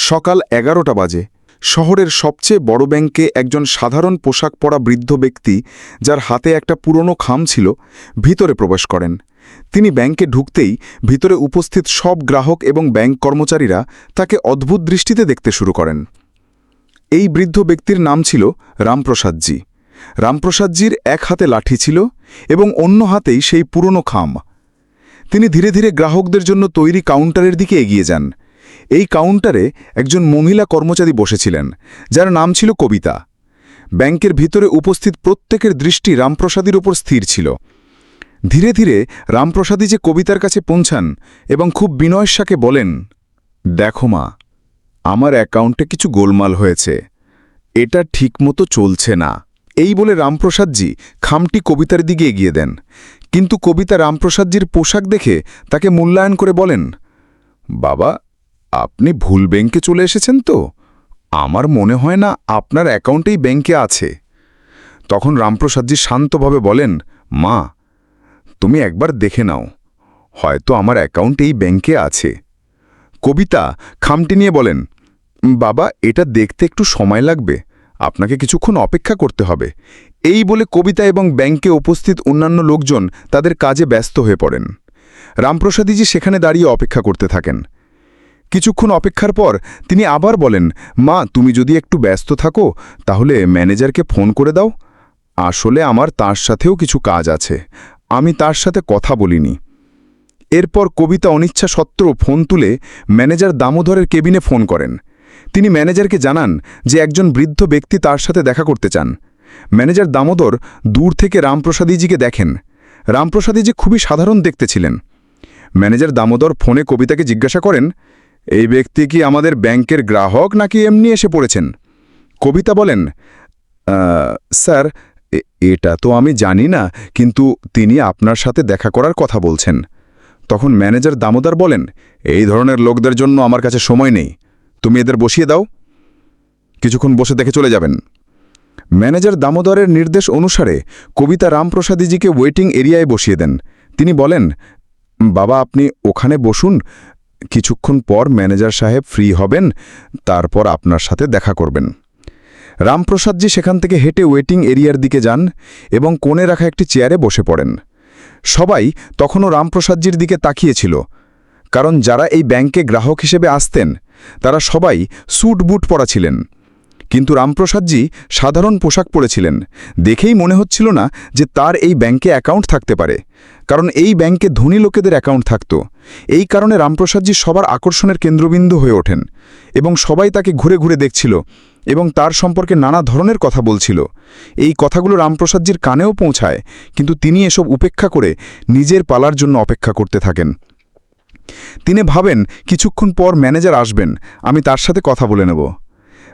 সকাল 11টা বাজে। শহরের সবচেয়ে বড় ব্যাংকে একজন সাধারণ পোশাক পরা বৃদ্ধ ব্যক্তি, যার হাতে একটা পুরনো খাম ছিল, ভিতরে প্রবেশ করেন। তিনি ব্যাংকে ঢুকতেই ভিতরে উপস্থিত সব গ্রাহক এবং ব্যাংক কর্মচারীরা তাকে অদ্ভুত দৃষ্টিতে দেখতে শুরু করেন। এই বৃদ্ধ ব্যক্তির নাম ছিল রামপ্রসাদজি। রামপ্রসাদজির এক হাতে লাঠি ছিল এবং অন্য হাতেই সেই পুরনো খাম। তিনি ধীরে ধীরে গ্রাহকদের জন্য তৈরি কাউন্টারের দিকে এগিয়ে যান। এই কাউন্টারে একজন মহিলা কর্মচারী বসেছিলেন, যার নাম ছিল কবিতা। ব্যাংকের ভিতরে উপস্থিত প্রত্যেকের দৃষ্টি রামপ্রসাদীর উপর স্থির ছিল। ধীরে ধীরে রামপ্রসাদী যে কবিতার কাছে পৌঁছান এবং খুব বিনয়ের সাথে বলেন, "দেখো মা, আমার অ্যাকাউন্টে কিছু গোলমাল হয়েছে, এটা ঠিকমতো চলছে না।" এই বলে রামপ্রসাদজি খামটি কবিতার দিকে এগিয়ে দেন। কিন্তু কবিতা রামপ্রসাদজির পোশাক দেখে তাকে মূল্যায়ন করে বলেন, "বাবা, আপনি ভুল ব্যাংকে চলে এসেছেন তো? আমার মনে হয় না আপনার অ্যাকাউন্টেই ব্যাংকে আছে।" তখন রামপ্রসাদজি শান্তভাবে বলেন, "মা, তুমি একবার দেখে নাও, হয়তো আমার অ্যাকাউন্ট এই ব্যাংকে আছে।" কবিতা খামটি নিয়ে বলেন, "বাবা, এটা দেখতে একটু সময় লাগবে, আপনাকে কিছুক্ষণ অপেক্ষা করতে হবে।" এই বলে কবিতা এবং ব্যাংকে উপস্থিত অন্যান্য লোকজন তাদের কাজে ব্যস্ত হয়ে পড়েন। রামপ্রসাদীজি সেখানে দাঁড়িয়ে অপেক্ষা করতে থাকেন। কিছুক্ষণ অপেক্ষার পর তিনি আবার বলেন, "মা, তুমি যদি একটু ব্যস্ত থাকো তাহলে ম্যানেজারকে ফোন করে দাও। আসলে আমার তার সাথেও কিছু কাজ আছে, আমি তার সাথে কথা বলিনি।" এরপর কবিতা অনিচ্ছা সত্ত্বেও ফোন তুলে ম্যানেজার দামোদরের কেবিনে ফোন করেন। তিনি ম্যানেজারকে জানান যে একজন বৃদ্ধ ব্যক্তি তার সাথে দেখা করতে চান। ম্যানেজার দামোদর দূর থেকে রামপ্রসাদীজিকে দেখেন। রামপ্রসাদীজি খুবই সাধারণ দেখতে ছিলেন। ম্যানেজার দামোদর ফোনে কবিতাকে জিজ্ঞাসা করেন, "এই ব্যক্তি কি আমাদের ব্যাংকের গ্রাহক নাকি এমনি এসে পড়েছেন?" কবিতা বলেন, "স্যার, এটা তো আমি জানি না, কিন্তু তিনি আপনার সাথে দেখা করার কথা বলছেন।" তখন ম্যানেজার দামোদর বলেন, "এই ধরনের লোকদের জন্য আমার কাছে সময় নেই, তুমি এদের বসিয়ে দাও, কিছুক্ষণ বসে দেখে চলে যাবেন।" ম্যানেজার দামোদরের নির্দেশ অনুসারে কবিতা রামপ্রসাদীজিকে ওয়েটিং এরিয়ায় বসিয়ে দেন। তিনি বলেন, "বাবা, আপনি ওখানে বসুন, কিছুক্ষণ পর ম্যানেজার সাহেব ফ্রি হবেন, তারপর আপনার সাথে দেখা করবেন।" রামপ্রসাদজি সেখান থেকে হেঁটে ওয়েটিং এরিয়ার দিকে যান এবং কোণে রাখা একটি চেয়ারে বসে পড়েন। সবাই তখনও রামপ্রসাদজির দিকে তাকিয়েছিল, কারণ যারা এই ব্যাংকে গ্রাহক হিসেবে আসতেন তারা সবাই স্যুট বুট পরা ছিলেন। কিন্তু রামপ্রসাদজি সাধারণ পোশাক পরেছিলেন। দেখেই মনে হচ্ছিল না যে তার এই ব্যাংকে অ্যাকাউন্ট থাকতে পারে, কারণ এই ব্যাংকে ধনী লোকেদের অ্যাকাউন্ট থাকত। এই কারণে রামপ্রসাদজি সবার আকর্ষণের কেন্দ্রবিন্দু হয়ে ওঠেন এবং সবাই তাকে ঘুরে ঘুরে দেখছিল এবং তার সম্পর্কে নানা ধরনের কথা বলছিল। এই কথাগুলো রামপ্রসাদজির কানেও পৌঁছায়, কিন্তু তিনি এসব উপেক্ষা করে নিজের পালার জন্য অপেক্ষা করতে থাকেন। তিনি ভাবেন, কিছুক্ষণ পর ম্যানেজার আসবেন, আমি তার সাথে কথা বলে নেব।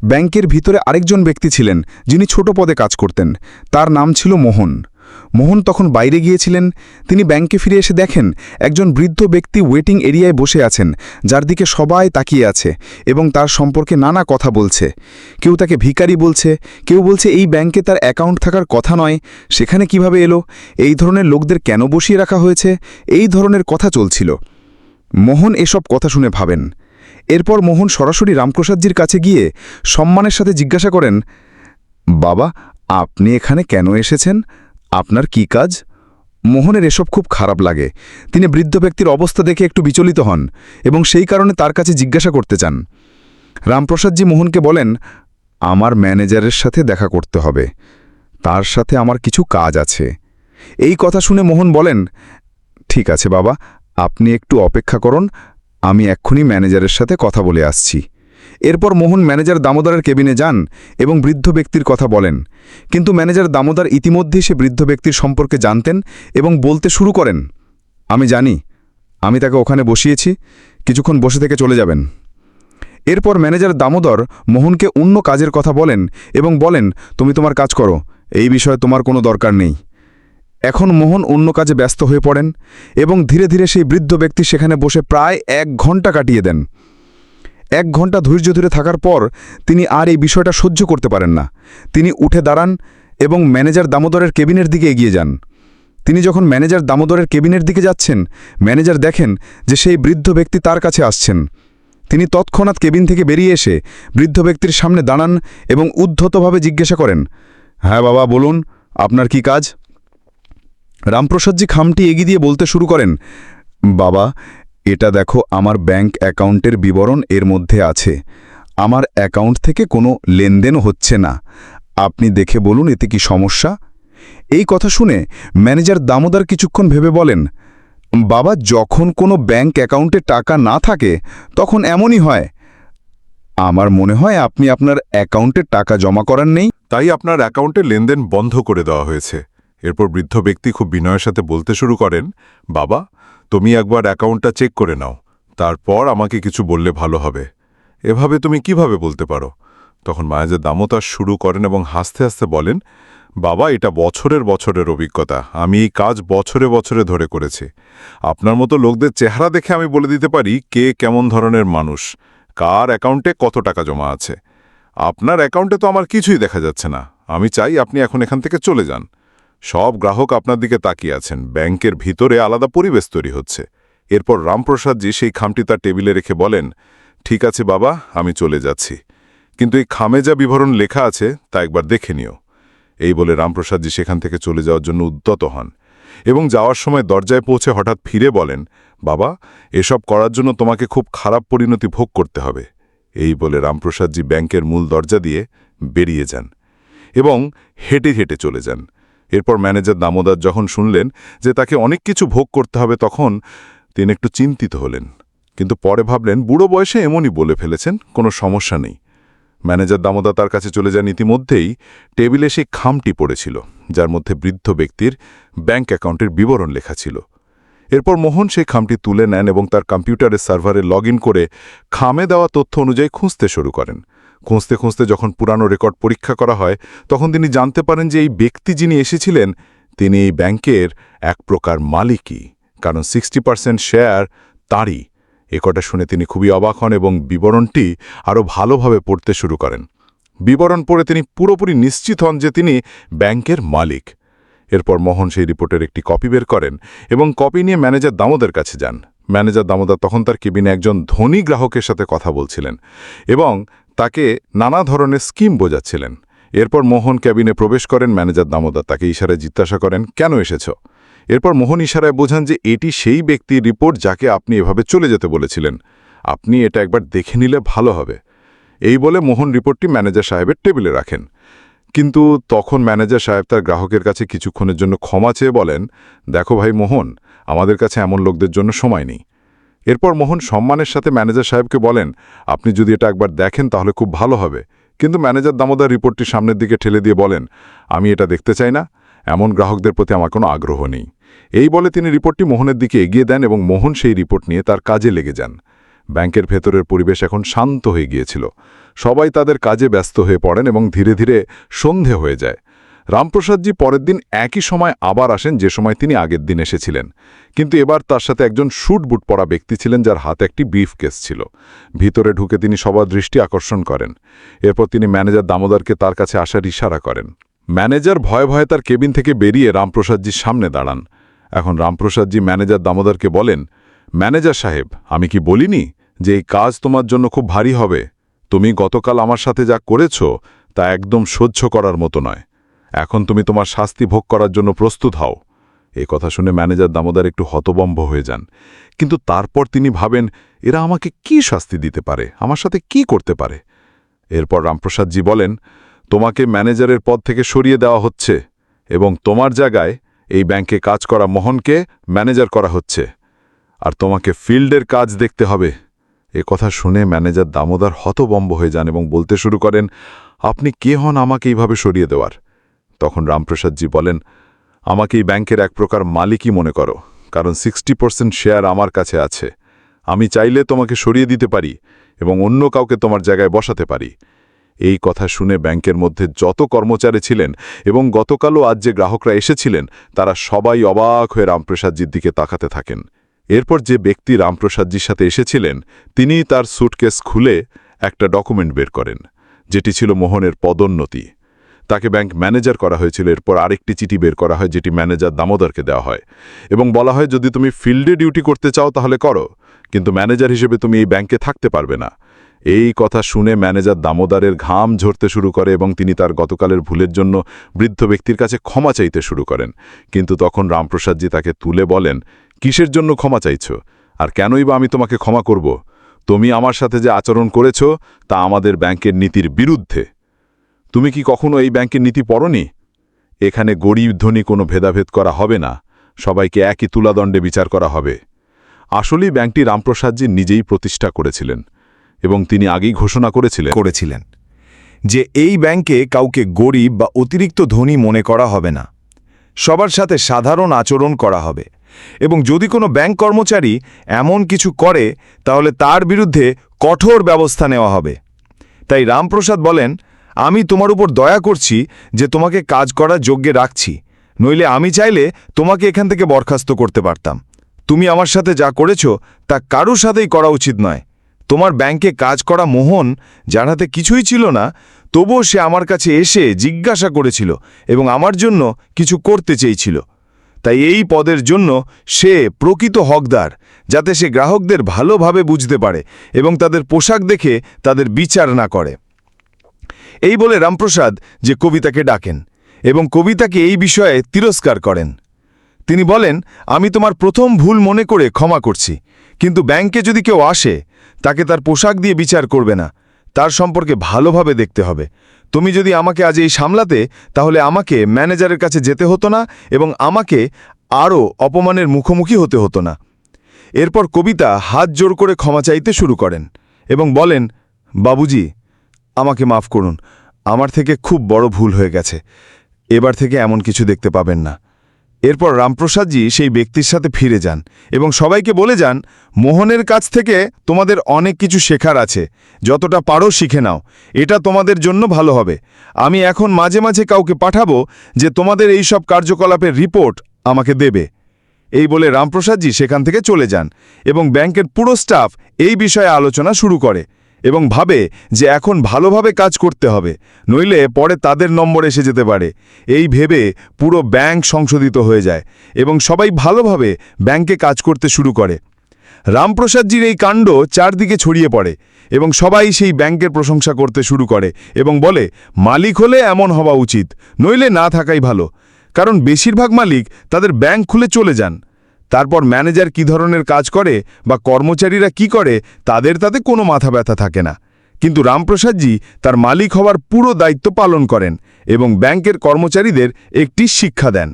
ব্যাংকের ভিতরে আরেকজন ব্যক্তি ছিলেন যিনি ছোট পদে কাজ করতেন। তার নাম ছিল মোহন। মোহন তখন বাইরে গিয়েছিলেন। তিনি ব্যাংকে ফিরে এসে দেখেন একজন বৃদ্ধ ব্যক্তি ওয়েটিং এরিয়ায় বসে আছেন, যার দিকে সবাই তাকিয়ে আছে এবং তার সম্পর্কে নানা কথা বলছে। কেউ তাকে ভিখারি বলছে, কেউ বলছে এই ব্যাংকে তার অ্যাকাউন্ট থাকার কথা নয়, সেখানে কিভাবে এলো, এই ধরনের লোকদের কেন বসিয়ে রাখা হয়েছে, এই ধরনের কথা চলছিল। মোহন এসব কথা শুনে ভাবেন। এরপর মোহন সরাসরি রামপ্রসাদজির কাছে গিয়ে সম্মানের সাথে জিজ্ঞাসা করেন, "বাবা, আপনি এখানে কেন এসেছেন? আপনার কি কাজ?" মোহনের এসব খুব খারাপ লাগে। তিনি বৃদ্ধ ব্যক্তির অবস্থা দেখে একটু বিচলিত হন এবং সেই কারণে তার কাছে জিজ্ঞাসা করতে চান। রামপ্রসাদজি মোহনকে বলেন, "আমার ম্যানেজারের সাথে দেখা করতে হবে, তার সাথে আমার কিছু কাজ আছে।" এই কথা শুনে মোহন বলেন, "ঠিক আছে বাবা, আপনি একটু অপেক্ষা করুন, আমি এক্ষুনি ম্যানেজারের সাথে কথা বলে আসছি।" এরপর মোহন ম্যানেজার দামোদরের কেবিনে যান এবং বৃদ্ধ ব্যক্তির কথা বলেন। কিন্তু ম্যানেজার দামোদর ইতিমধ্যেই সে বৃদ্ধ ব্যক্তির সম্পর্কে জানতেন এবং বলতে শুরু করেন, "আমি জানি, আমি তাকে ওখানে বসিয়েছি, কিছুক্ষণ বসে থেকে চলে যাবেন।" এরপর ম্যানেজার দামোদর মোহনকে অন্য কাজের কথা বলেন এবং বলেন, "তুমি তোমার কাজ করো, এই বিষয়ে তোমার কোনো দরকার নেই।" এখন মোহন অন্য কাজে ব্যস্ত হয়ে পড়েন এবং ধীরে ধীরে সেই বৃদ্ধ ব্যক্তি সেখানে বসে প্রায় 1 ঘন্টা কাটিয়ে দেন। 1 ঘন্টা ধৈর্য ধরে থাকার পর তিনি আর এই বিষয়টা সহ্য করতে পারেন না। তিনি উঠে দাঁড়ান এবং ম্যানেজার দামোদরের কেবিনের দিকে এগিয়ে যান। তিনি যখন ম্যানেজার দামোদরের কেবিনের দিকে যাচ্ছেন, ম্যানেজার দেখেন যে সেই বৃদ্ধ ব্যক্তি তার কাছে আসছেন। তিনি তৎক্ষণাৎ কেবিন থেকে বেরিয়ে এসে বৃদ্ধ ব্যক্তির সামনে দাঁড়ান এবং উদ্ধতভাবে জিজ্ঞাসা করেন, হ্যাঁ বাবা, বলুন, আপনার কি কাজ? রামপ্রসাদজি খামটি এগিয়ে দিয়ে বলতে শুরু করেন, বাবা, এটা দেখো, আমার ব্যাংক অ্যাকাউন্টের বিবরণ এর মধ্যে আছে। আমার অ্যাকাউন্ট থেকে কোনো লেনদেন হচ্ছে না। আপনি দেখে বলুন এতে কি সমস্যা? এই কথা শুনে ম্যানেজার দামোদর কিছুক্ষণ ভেবে বলেন, বাবা, যখন কোনো ব্যাংক অ্যাকাউন্টে টাকা না থাকে তখন এমনই হয়। আমার মনে হয় আপনি আপনার অ্যাকাউন্টে টাকা জমা করার নেই। তাই আপনার অ্যাকাউন্টে লেনদেন বন্ধ করে দেওয়া হয়েছে। এরপর বৃদ্ধ ব্যক্তি খুব বিনয়ের সাথে বলতে শুরু করেন, বাবা, তুমি একবার অ্যাকাউন্টটা চেক করে নাও, তারপর আমাকে কিছু বললে ভালো হবে। এভাবে তুমি কিভাবে বলতে পারো? তখন ম্যানেজার দামোদর শুরু করেন এবং হাসতে হাসতে বলেন, বাবা, এটা বছরের বছরের অভিজ্ঞতা। আমি এই কাজ বছরে বছরে ধরে করেছি। আপনার মতো লোকদের চেহারা দেখে আমি বলে দিতে পারি কে কেমন ধরনের মানুষ, কার অ্যাকাউন্টে কত টাকা জমা আছে। আপনার অ্যাকাউন্টে তো আমার কিছুই দেখা যাচ্ছে না। আমি চাই আপনি এখন এখান থেকে চলে যান। সব গ্রাহক আপনার দিকে তাকিয়ে আছেন। ব্যাংকের ভিতরে আলাদা পরিবেশ তৈরি হচ্ছে। এরপর রামপ্রসাদজি সেই খামটি তার টেবিলে রেখে বলেন, ঠিক আছে বাবা, আমি চলে যাচ্ছি, কিন্তু এই খামে যা বিবরণ লেখা আছে তা একবার দেখে নিও। এই বলে রামপ্রসাদজি সেখান থেকে চলে যাওয়ার জন্য উদ্যত হন এবং যাওয়ার সময় দরজায় পৌঁছে হঠাৎ ফিরে বলেন, বাবা, এসব করার জন্য তোমাকে খুব খারাপ পরিণতি ভোগ করতে হবে। এই বলে রামপ্রসাদজি ব্যাংকের মূল দরজা দিয়ে বেরিয়ে যান এবং হেঁটে হেঁটে চলে যান। এরপর ম্যানেজার দামোদর যখন শুনলেন যে তাকে অনেক কিছু ভোগ করতে হবে, তখন তিনি একটু চিন্তিত হলেন, কিন্তু পরে ভাবলেন বুড়ো বয়সে এমনই বলে ফেলেছেন, কোনো সমস্যা নেই। ম্যানেজার দামোদর তার কাছে চলে যান। ইতিমধ্যেই টেবিলে সেই খামটি পড়েছিল, যার মধ্যে বৃদ্ধ ব্যক্তির ব্যাংক অ্যাকাউন্টের বিবরণ লেখা ছিল। এরপর মোহন সেই খামটি তুলে নেন এবং তার কম্পিউটারের সার্ভারে লগ করে খামে দেওয়া তথ্য অনুযায়ী খুঁজতে শুরু করেন। খুঁজতে খুঁজতে যখন পুরানো রেকর্ড পরীক্ষা করা হয়, তখন তিনি জানতে পারেন যে এই ব্যক্তি যিনি এসেছিলেন তিনি এই ব্যাংকের এক প্রকার মালিকই, কারণ 60% শেয়ার তাঁরই। এ কথা শুনে তিনি খুবই অবাক হন এবং বিবরণটি আরও ভালোভাবে পড়তে শুরু করেন। বিবরণ পড়ে তিনি পুরোপুরি নিশ্চিত হন যে তিনি ব্যাংকের মালিক। এরপর মোহন সেই রিপোর্টের একটি কপি বের করেন এবং কপি নিয়ে ম্যানেজার দামোদর কাছে যান। ম্যানেজার দামোদর তখন তার কেবিনে একজন ধনী গ্রাহকের সাথে কথা বলছিলেন এবং তাকে নানা ধরনের স্কিম বোঝাচ্ছিলেন। এরপর মোহন ক্যাবিনে প্রবেশ করেন। ম্যানেজার দামোদর তাকে ইশারায় জিজ্ঞাসা করেন, কেন এসেছ? এরপর মোহন ইশারায় বোঝান যে এটি সেই ব্যক্তির রিপোর্ট যাকে আপনি এভাবে চলে যেতে বলেছিলেন। আপনি এটা একবার দেখে নিলে ভালো হবে। এই বলে মোহন রিপোর্টটি ম্যানেজার সাহেবের টেবিলে রাখেন। কিন্তু তখন ম্যানেজার সাহেব তার গ্রাহকের কাছে কিছুক্ষণের জন্য ক্ষমা চেয়ে বলেন, দেখো ভাই মোহন, আমাদের কাছে এমন লোকদের জন্য সময় নেই। এরপর মোহন সম্মানের সাথে ম্যানেজার সাহেবকে বলেন, আপনি যদি এটা একবার দেখেন তাহলে খুব ভালো হবে। কিন্তু ম্যানেজার দামোদর রিপোর্টটি সামনের দিকে ঠেলে দিয়ে বলেন, আমি এটা দেখতে চাই না, এমন গ্রাহকদের প্রতি আমার কোনো আগ্রহ নেই। এই বলে তিনি রিপোর্টটি মোহনের দিকে এগিয়ে দেন এবং মোহন সেই রিপোর্ট নিয়ে তার কাজে লেগে যান। ব্যাংকের ভেতরের পরিবেশ এখন শান্ত হয়ে গিয়েছিল। সবাই তাদের কাজে ব্যস্ত হয়ে পড়েন এবং ধীরে ধীরে সন্ধে হয়ে যায়। রামপ্রসাদজি পরের দিন একই সময় আবার আসেন যে সময় তিনি আগের দিন এসেছিলেন, কিন্তু এবার তার সাথে একজন স্যুট বুট পরা ব্যক্তি ছিলেন যার হাতে একটি ব্রিফকেস ছিল। ভিতরে ঢুকে তিনি সবার দৃষ্টি আকর্ষণ করেন। এরপর তিনি ম্যানেজার দামোদরকে তার কাছে আসার ইশারা করেন। ম্যানেজার ভয়ে ভয়ে তার কেবিন থেকে বেরিয়ে রামপ্রসাদজির সামনে দাঁড়ান। এখন রামপ্রসাদজি ম্যানেজার দামোদরকে বলেন, ম্যানেজার সাহেব, আমি কি বলিনি যে এই কাজ তোমার জন্য খুব ভারী হবে? তুমি গতকাল আমার সাথে যা করেছ তা একদম সহ্য করার মতো নয়। এখন তুমি তোমার শাস্তি ভোগ করার জন্য প্রস্তুত হও। এই কথা শুনে ম্যানেজার দামোদর একটু হতবম্ব হয়ে যান, কিন্তু তারপর তিনি ভাবেন, এরা আমাকে কি শাস্তি দিতে পারে, আমার সাথে কি করতে পারে? এরপর রামপ্রসাদজি বলেন, তোমাকে ম্যানেজারের পদ থেকে সরিয়ে দেওয়া হচ্ছে এবং তোমার জায়গায় এই ব্যাংকে কাজ করা মোহনকে ম্যানেজার করা হচ্ছে, আর তোমাকে ফিল্ডের কাজ দেখতে হবে। এ কথা শুনে ম্যানেজার দামোদর হতবম্ব হয়ে যান এবং বলতে শুরু করেন, আপনি কে হন আমাকে এইভাবে সরিয়ে দেওয়ার? তখন রামপ্রসাদজি বলেন, আমাকে এই ব্যাংকের এক প্রকার মালিকই মনে করো, কারণ 60% শেয়ার আমার কাছে আছে। আমি চাইলে তোমাকে সরিয়ে দিতে পারি এবং অন্য কাউকে তোমার জায়গায় বসাতে পারি। এই কথা শুনে ব্যাংকের মধ্যে যত কর্মচারী ছিলেন এবং গতকালও আজ যে গ্রাহকরা এসেছিলেন তারা সবাই অবাক হয়ে রামপ্রসাদজির দিকে তাকাতে থাকেন। এরপর যে ব্যক্তি রামপ্রসাদজির সাথে এসেছিলেন তিনি তার স্যুটকেস খুলে একটা ডকুমেন্ট বের করেন, যেটি ছিল মোহনের পদোন্নতি। তাকে ব্যাংক ম্যানেজার করা হয়েছিল। এরপর আরেকটি চিঠি বের করা হয়, যেটি ম্যানেজার দামোদরকে দেওয়া হয় এবং বলা হয়, যদি তুমি ফিল্ডে ডিউটি করতে চাও তাহলে করো, কিন্তু ম্যানেজার হিসেবে তুমি এই ব্যাংকে থাকতে পারবে না। এই কথা শুনে ম্যানেজার দামোদরের ঘাম ঝরতে শুরু করে এবং তিনি তার গতকালের ভুলের জন্য বৃদ্ধ ব্যক্তির কাছে ক্ষমা চাইতে শুরু করেন। কিন্তু তখন রামপ্রসাদজি তাকে তুলে বলেন, কিসের জন্য ক্ষমা চাইছ? আর কেনই বা আমি তোমাকে ক্ষমা করব? তুমি আমার সাথে যে আচরণ করেছ তা আমাদের ব্যাংকের নীতির বিরুদ্ধে। তুমি কি কখনো এই ব্যাংকের নীতি পড়নি? এখানে গরিব ধনী কোনো ভেদাভেদ করা হবে না, সবাইকে একই তুলাদণ্ডে বিচার করা হবে। আসলেই ব্যাংকটি রামপ্রসাদজি নিজেই প্রতিষ্ঠা করেছিলেন এবং তিনি আগেই ঘোষণা করেছিলেন যে এই ব্যাংকে কাউকে গরিব বা অতিরিক্ত ধনী মনে করা হবে না, সবার সাথে সাধারণ আচরণ করা হবে এবং যদি কোনো ব্যাংক কর্মচারী এমন কিছু করে তাহলে তার বিরুদ্ধে কঠোর ব্যবস্থা নেওয়া হবে। তাই রামপ্রসাদ বলেন, আমি তোমার উপর দয়া করছি যে তোমাকে কাজ করার যোগ্যে রাখছি, নইলে আমি চাইলে তোমাকে এখান থেকে বরখাস্ত করতে পারতাম। তুমি আমার সাথে যা করেছ তা কারোর সাথেই করা উচিত নয়। তোমার ব্যাংকে কাজ করা মোহন, যার হাতে কিছুই ছিল না, তবুও সে আমার কাছে এসে জিজ্ঞাসা করেছিল এবং আমার জন্য কিছু করতে চেয়েছিল। তাই এই পদের জন্য সে প্রকৃত হকদার, যাতে সে গ্রাহকদের ভালোভাবে বুঝতে পারে এবং তাদের পোশাক দেখে তাদের বিচার না করে। এই বলে রামপ্রসাদ যে কবিতাকে ডাকেন এবং কবিতাকে এই বিষয়ে তিরস্কার করেন। তিনি বলেন, আমি তোমার প্রথম ভুল মনে করে ক্ষমা করছি, কিন্তু ব্যাংকে যদি কেউ আসে তাকে তার পোশাক দিয়ে বিচার করবে না, তার সম্পর্কে ভালোভাবে দেখতে হবে। তুমি যদি আমাকে আজ এই সামলাতে, তাহলে আমাকে ম্যানেজারের কাছে যেতে হতো না এবং আমাকে আরও অপমানের মুখোমুখি হতে হতো না। এরপর কবিতা হাত জোর করে ক্ষমা চাইতে শুরু করেন এবং বলেন, বাবুজি, আমাকে মাফ করুন, আমার থেকে খুব বড় ভুল হয়ে গেছে, এবার থেকে এমন কিছু দেখতে পাবেন না। এরপর রামপ্রসাদজি সেই ব্যক্তির সাথে ফিরে যান এবং সবাইকে বলে যান, মোহনের কাছ থেকে তোমাদের অনেক কিছু শেখার আছে, যতটা পারো শিখে নাও, এটা তোমাদের জন্য ভালো হবে। আমি এখন মাঝে মাঝে কাউকে পাঠাবো যে তোমাদের এই সব কার্যকলাপের রিপোর্ট আমাকে দেবে। এই বলে রামপ্রসাদজি সেখান থেকে চলে যান এবং ব্যাংকের পুরো স্টাফ এই বিষয়ে আলোচনা শুরু করে এবং ভাবে যে এখন ভালোভাবে কাজ করতে হবে, নইলে পরে তাদের নম্বর এসে যেতে পারে। এই ভেবে পুরো ব্যাংক সংশোধিত হয়ে যায় এবং সবাই ভালোভাবে ব্যাংকে কাজ করতে শুরু করে। রামপ্রসাদজির এই কাণ্ড চারদিকে ছড়িয়ে পড়ে এবং সবাই সেই ব্যাংকের প্রশংসা করতে শুরু করে এবং বলে, মালিক হলে এমন হওয়া উচিত, নইলে না থাকাই ভালো। কারণ বেশিরভাগ মালিক তাদের ব্যাংক খুলে চলে যান। তারপর ম্যানেজার কী ধরনের কাজ করে বা কর্মচারীরা কি করে তাতে কোনো মাথা ব্যথা থাকে না। কিন্তু রামপ্রসাদজি তার মালিক হওয়ার পুরো দায়িত্ব পালন করেন এবং ব্যাংকের কর্মচারীদের একটি শিক্ষা দেন।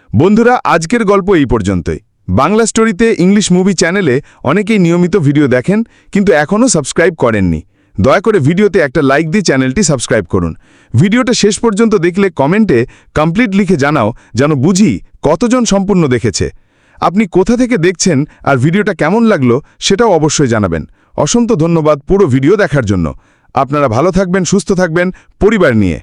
বন্ধুরা, আজকের গল্প এই পর্যন্তই। বাংলা স্টোরিতে ইংলিশ মুভি চ্যানেলে অনেকেই নিয়মিত ভিডিও দেখেন কিন্তু এখনও সাবস্ক্রাইব করেননি। দয়া করে ভিডিওতে একটা লাইক দিয়ে চ্যানেলটি সাবস্ক্রাইব করুন। ভিডিওটা শেষ পর্যন্ত দেখলে কমেন্টে কমপ্লিট লিখে জানাও, যেন বুঝি কতজন সম্পূর্ণ দেখেছে। আপনি কোথা থেকে দেখছেন আর ভিডিওটা কেমন লাগলো সেটাও অবশ্যই জানাবেন। অসংখ্য ধন্যবাদ পুরো ভিডিও দেখার জন্য। আপনারা ভালো থাকবেন, সুস্থ থাকবেন, পরিবার নিয়ে।